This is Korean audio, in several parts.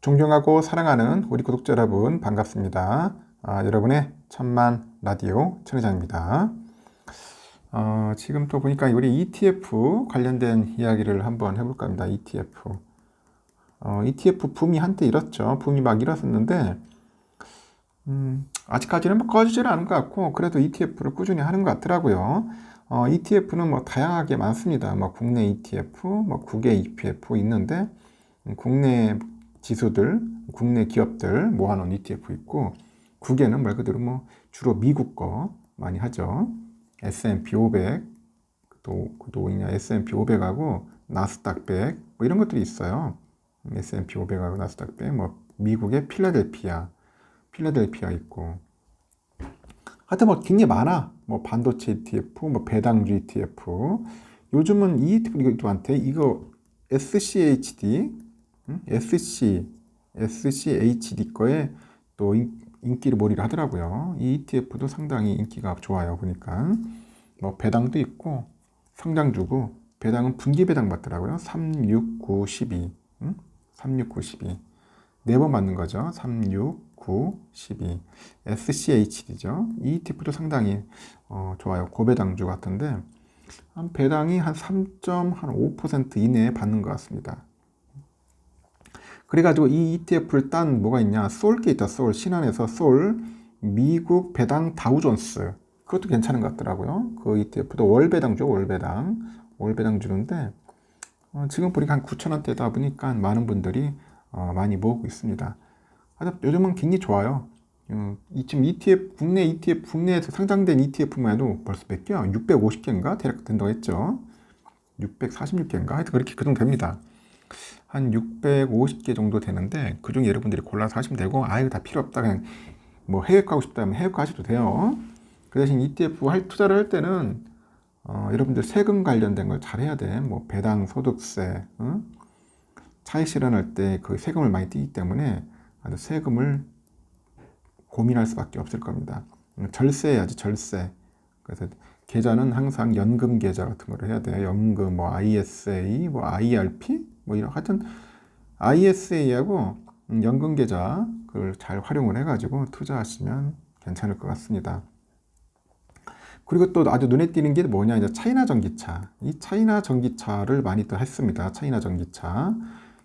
존경하고 사랑하는 우리 구독자 여러분 반갑습니다. 여러분의 천만 라디오 천회장입니다. 지금 또 보니까 우리 ETF 관련된 이야기를 한번 해볼까 합니다. ETF. ETF 붐이 한때 일었죠. 붐이 막 일었었는데 아직까지는 뭐 꺼지지는 않은 것 같고 그래도 ETF를 꾸준히 하는 것 같더라고요. ETF는 뭐 다양하게 많습니다. 뭐 국내 ETF, 뭐 국외 ETF 있는데 국내 지수들, 국내 기업들 모아놓은 ETF 있고 국외는 말 그대로 뭐 주로 미국 거 많이 하죠. S&P 500, 또 있냐 S&P 500하고 나스닥 100 뭐 이런 것들이 있어요. S&P 500하고 나스닥 100, 뭐 미국의 필라델피아 있고 하여튼 뭐 굉장히 많아. 뭐 반도체 ETF, 뭐 배당주 ETF. 요즘은 이 ETF한테 이거 SCHD, SCHD 거에 또 인기를 몰이를 하더라고요. 이 ETF도 상당히 인기가 좋아요. 보니까 뭐 배당도 있고 성장주고 배당은 분기 배당 받더라고요. 3, 6, 9, 12, 3, 6, 9, 12 네 번 받는 거죠. 3, 6, 9, 12 SCHD죠. 이 ETF도 상당히 좋아요. 고배당주 같은데 한 배당이 한 3.5% 이내에 받는 것 같습니다. 그래가지고 이 ETF를 딴 뭐가 있냐? 솔게 있다. 솔 신한에서 솔 미국 배당 다우존스 그것도 괜찮은 것 같더라고요. 그 ETF도 월배당주 월배당 주는데 지금 보니까 한 9,000원대다 보니까 많은 분들이 많이 모으고 있습니다. 요즘은 굉장히 좋아요. 지금 ETF 국내에서 상장된 ETF만 해도 벌써 몇 개야? 650개인가 대략 된다고 했죠. 646개인가 하여튼 그렇게 그 정도 됩니다. 한 650개 정도 되는데 그중에 여러분들이 골라서 하시면 되고 이거 다 필요 없다 그냥 뭐 해외 가고 싶다면 해외 가셔도 돼요. 그 대신 ETF 투자를 할 때는 여러분들 세금 관련된 걸 잘 해야 돼. 뭐 배당 소득세, 차익 실현할 때 그 세금을 많이 띄기 때문에 세금을 고민할 수밖에 없을 겁니다. 절세 해야지 절세. 그래서 계좌는 항상 연금 계좌 같은 거를 해야 돼요. 연금 뭐 ISA, 뭐 IRP 뭐 이런 하여튼 ISA하고 연금 계좌 그걸 잘 활용을 해가지고 투자하시면 괜찮을 것 같습니다. 그리고 또 아주 눈에 띄는 게 뭐냐 이제 차이나 전기차. 이 차이나 전기차를 많이 또 했습니다. 차이나 전기차.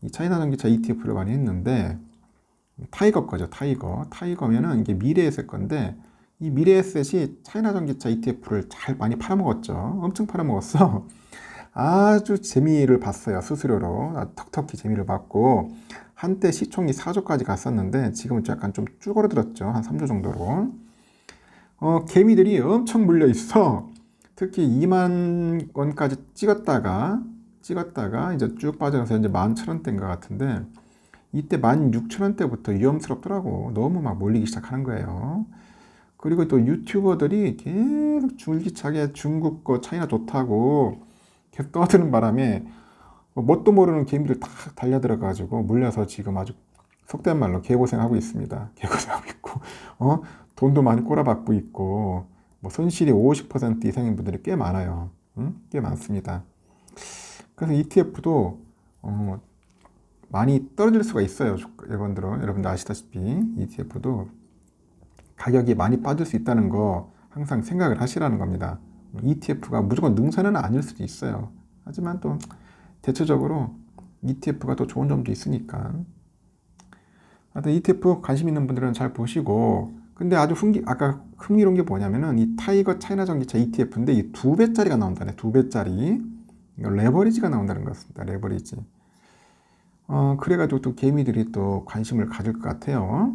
이 차이나 전기차 ETF를 많이 했는데 타이거 거죠. 타이거면은 이게 미래에셋 건데 이 미래에셋이 차이나 전기차 ETF를 잘 많이 팔아먹었죠. 엄청 팔아먹었어. 아주 재미를 봤어요. 수수료로 턱턱히 재미를 봤고 한때 시총이 4조까지 갔었는데 지금은 약간 좀 쭈그러들었죠. 한 3조 정도로. 개미들이 엄청 물려 있어. 특히 2만 원까지 찍었다가 이제 쭉 빠져서 이제 11,000원대인 것 같은데 이때 16,000원대부터 위험스럽더라고. 너무 막 몰리기 시작하는 거예요. 그리고 또 유튜버들이 계속 줄기차게 중국 거 차이나 좋다고 계속 떠드는 바람에 뭣도 모르는 개미들 다 달려들어가지고 물려서 지금 아주 속된 말로 개고생하고 있습니다. 개고생하고 있고, 돈도 많이 꼬라박고 있고, 뭐 손실이 50% 이상인 분들이 꽤 많아요. 꽤 많습니다. 그래서 ETF도 많이 떨어질 수가 있어요. 여러분들 아시다시피 ETF도 가격이 많이 빠질 수 있다는 거 항상 생각을 하시라는 겁니다. ETF가 무조건 능선은 아닐 수도 있어요. 하지만 또 대체적으로 ETF가 더 좋은 점도 있으니까. 하여튼 ETF 관심 있는 분들은 잘 보시고 근데 아주 아까 흥미로운 게 뭐냐면은 이 타이거 차이나 전기차 ETF인데 이 2배짜리가 나온다네. 2배짜리 레버리지가 나온다는 것 같습니다. 레버리지. 그래가지고 또 개미들이 또 관심을 가질 것 같아요.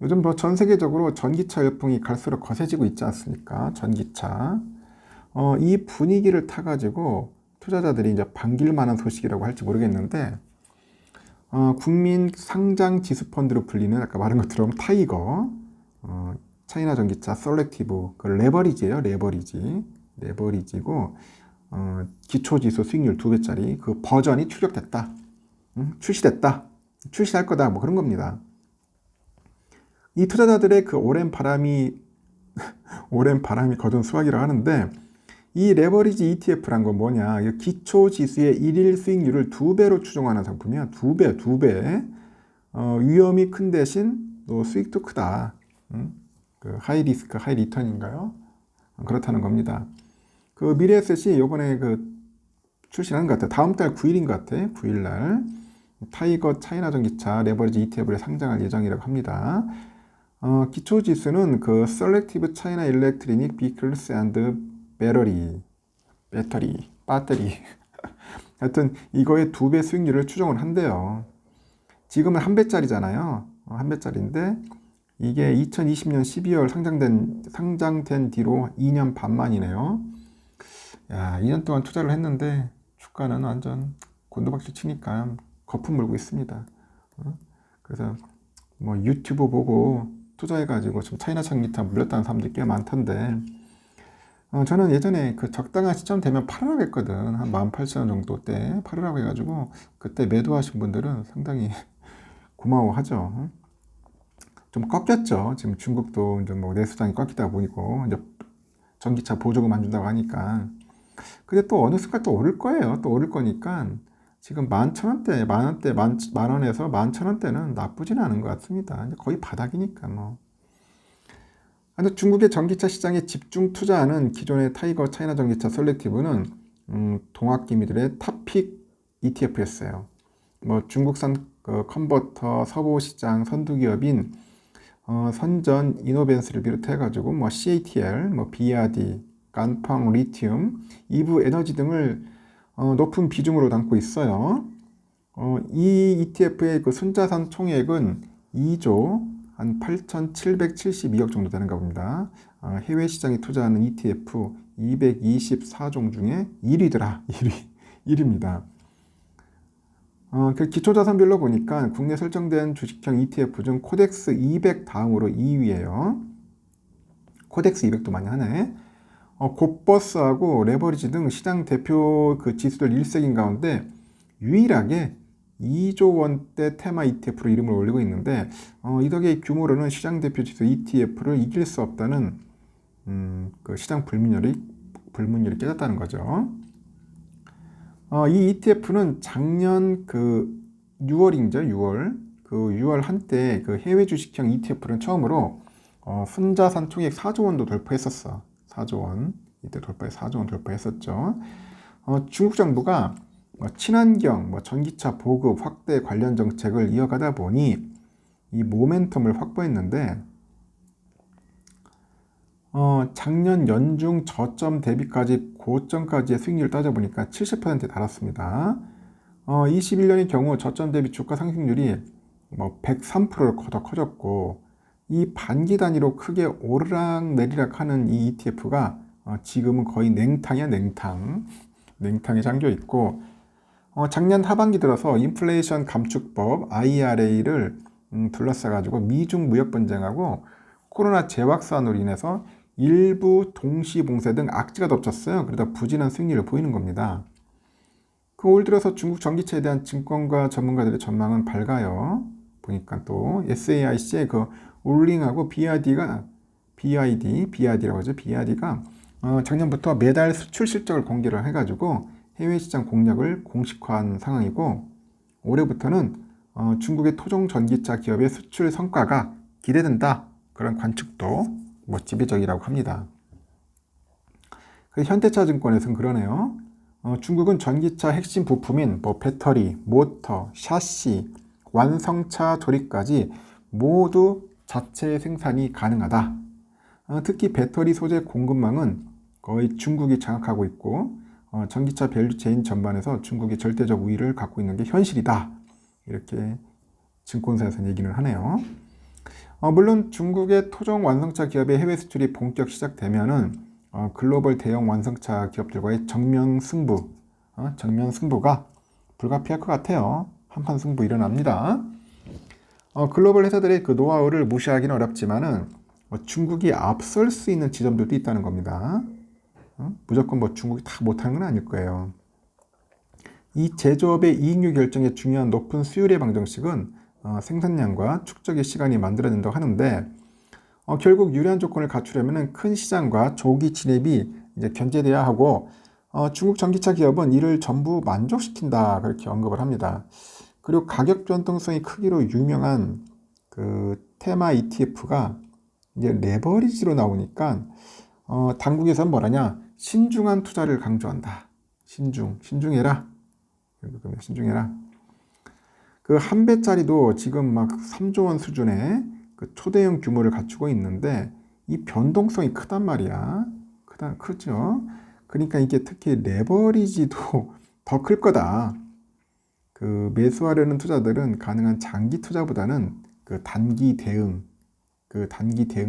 요즘 뭐 전 세계적으로 전기차 열풍이 갈수록 거세지고 있지 않습니까? 전기차. 이 분위기를 타가지고 투자자들이 이제 반길 만한 소식이라고 할지 모르겠는데, 국민 상장 지수 펀드로 불리는 아까 말한 것처럼 타이거, 차이나 전기차 셀렉티브, 그 레버리지예요. 레버리지고, 기초지수 수익률 2배짜리 그 버전이 출시됐다. 출시할 거다. 뭐 그런 겁니다. 이 투자자들의 그 오랜 바람이 거둔 수확이라고 하는데 이 레버리지 ETF란 건 뭐냐? 기초 지수의 일일 수익률을 2배로 추정하는 상품이야. 2배. 위험이 큰 대신 또 수익도 크다. 그 하이 리스크 하이 리턴인가요? 그렇다는 겁니다. 그 미래에셋이 요번에 그 출시하는 것 같아요. 다음 달 9일인 것 같아요. 9일 날 타이거 차이나 전기차 레버리지 ETF를 상장할 예정이라고 합니다. 기초 지수는 그 Selective China Electronic Vehicles and 배터리 하여튼 이거의 2배 수익률을 추정을 한대요. 지금은 1배짜리잖아요. 1배짜리인데 이게 2020년 12월 상장된 뒤로 2년 반 만이네요. 야, 2년 동안 투자를 했는데 주가는 완전 곤두박질 치니까 거품 물고 있습니다. 그래서 뭐 유튜브 보고 투자해가지고 좀 차이나 전기차 물렸다는 사람들이 꽤 많던데 저는 예전에 그 적당한 시점 되면 팔으라고 했거든. 한 18,000원 정도 때 팔으라고 해가지고 그때 매도하신 분들은 상당히 고마워하죠. 좀 꺾였죠. 지금 중국도 이제 뭐 내수장이 꺾이다 보니고 이제 전기차 보조금 안 준다고 하니까. 근데 또 어느 순간 또 오를 거예요. 또 오를 거니까 지금 11,000원대, 만원에서 11,000원대는 나쁘진 않은 것 같습니다. 거의 바닥이니까 뭐. 근데 중국의 전기차 시장에 집중 투자하는 기존의 타이거 차이나 전기차 셀렉티브는 동학개미들의 탑픽 ETF였어요. 뭐 중국산 컨버터 서부 시장 선두 기업인 선전 이노벤스를 비롯해가지고 뭐 CATL, 뭐 BRD, 간팡 리튬, 이브 에너지 등을 높은 비중으로 담고 있어요. 이 ETF의 그 순자산 총액은 2조 한 8,772억 정도 되는가 봅니다. 해외 시장에 투자하는 ETF 224종 중에 1위더라. 1위입니다. 그 기초자산별로 보니까 국내 설정된 주식형 ETF 중 코덱스 200 다음으로 2위예요. 코덱스 200도 많이 하네. 곱버스하고 레버리지 등 시장 대표 그 지수들 일색인 가운데 유일하게 2조 원대 테마 ETF로 이름을 올리고 있는데 이 덕에 규모로는 시장 대표 지수 ETF를 이길 수 없다는 그 시장 불문율이 깨졌다는 거죠. 이 ETF는 작년 그 6월이죠. 6월 한때 그 해외 주식형 ETF는 처음으로 순자산 총액 4조 원도 돌파했었어. 4조 원. 이때 4조 원 돌파했었죠. 중국 정부가 친환경, 전기차 보급 확대 관련 정책을 이어가다 보니 이 모멘텀을 확보했는데 작년 연중 저점 대비까지 고점까지의 수익률을 따져보니까 70%에 달았습니다. 21년의 경우 저점 대비 주가 상승률이 103%로 더 커졌고 이 반기 단위로 크게 오르락 내리락 하는 이 ETF가 지금은 거의 냉탕이야. 냉탕에 잠겨 있고 작년 하반기 들어서 인플레이션 감축법 IRA를 둘러싸가지고 미중 무역 분쟁하고 코로나 재확산으로 인해서 일부 동시 봉쇄 등 악재가 덮쳤어요. 그러다 부진한 수익률을 보이는 겁니다. 그 올 들어서 중국 전기차에 대한 증권가 전문가들의 전망은 밝아요. 보니까 또 SAIC의 그 울링하고 BRD라고 하죠. BRD가 작년부터 매달 수출 실적을 공개를 해가지고 해외 시장 공략을 공식화한 상황이고 올해부터는 중국의 토종 전기차 기업의 수출 성과가 기대된다. 그런 관측도 지배적이라고 합니다. 현대차 증권에서는 그러네요. 중국은 전기차 핵심 부품인 배터리, 모터, 샤시, 완성차 조립까지 모두 자체 생산이 가능하다. 특히 배터리 소재 공급망은 거의 중국이 장악하고 있고 전기차 밸류체인 전반에서 중국이 절대적 우위를 갖고 있는 게 현실이다. 이렇게 증권사에서 얘기를 하네요. 물론 중국의 토종 완성차 기업의 해외 수출이 본격 시작되면은 글로벌 대형 완성차 기업들과의 정면 승부가 불가피할 것 같아요. 한판 승부 일어납니다. 글로벌 회사들의 그 노하우를 무시하기는 어렵지만은 중국이 앞설 수 있는 지점들도 있다는 겁니다. 무조건 중국이 다 못하는 건 아닐 거예요. 이 제조업의 이익률 결정에 중요한 높은 수율의 방정식은 생산량과 축적의 시간이 만들어낸다고 하는데 결국 유리한 조건을 갖추려면 큰 시장과 조기 진입이 이제 견제돼야 하고 중국 전기차 기업은 이를 전부 만족시킨다 그렇게 언급을 합니다. 그리고 가격 변동성이 크기로 유명한 그 테마 ETF가 이제 레버리지로 나오니까 당국에서는 뭐라냐? 신중한 투자를 강조한다. 신중해라. 신중해라. 그 한 배짜리도 지금 막 3조 원 수준의 그 초대형 규모를 갖추고 있는데 이 변동성이 크단 말이야. 크죠. 그러니까 이게 특히 레버리지도 더 클 거다. 그 매수하려는 투자들은 가능한 장기 투자보다는 그 단기 대응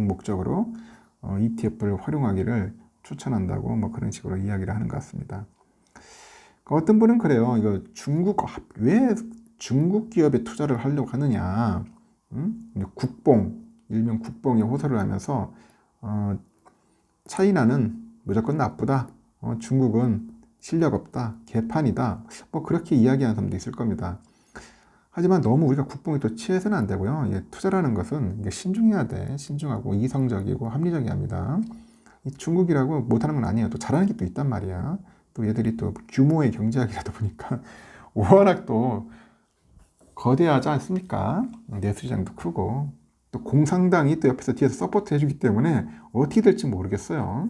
목적으로 ETF를 활용하기를 추천한다고 뭐 그런 식으로 이야기를 하는 것 같습니다. 어떤 분은 그래요. 이거 왜 중국 기업에 투자를 하려고 하느냐? 일명 국뽕에 호소를 하면서 차이나는 무조건 나쁘다. 중국은 실력 없다. 개판이다. 뭐 그렇게 이야기하는 사람도 있을 겁니다. 하지만 너무 우리가 국뽕에 또 취해서는 안 되고요. 투자라는 것은 신중해야 돼. 신중하고 이성적이고 합리적이어야 합니다. 이 중국이라고 못하는 건 아니에요. 또 잘하는 게 또 있단 말이야. 또 얘들이 또 규모의 경제학이라다 보니까 워낙 또 거대하지 않습니까? 내수시장도 크고 또 공산당이 또 옆에서 뒤에서 서포트 해주기 때문에 어떻게 될지 모르겠어요.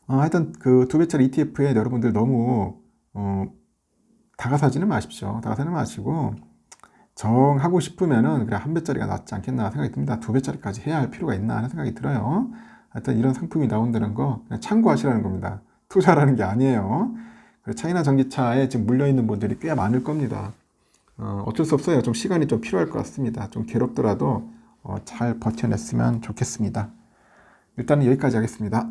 하여튼 그 두 배짜리 ETF에 여러분들 너무 다가사지는 마십시오. 다가사는 마시고 정하고 싶으면은 그래 한 배짜리가 낫지 않겠나 생각이 듭니다. 두 배짜리까지 해야 할 필요가 있나 하는 생각이 들어요. 하여튼 이런 상품이 나온다는 거 그냥 참고하시라는 겁니다. 투자라는 게 아니에요. 차이나 전기차에 지금 물려있는 분들이 꽤 많을 겁니다. 어쩔 수 없어요. 좀 시간이 좀 필요할 것 같습니다. 좀 괴롭더라도 잘 버텨냈으면 좋겠습니다. 일단은 여기까지 하겠습니다.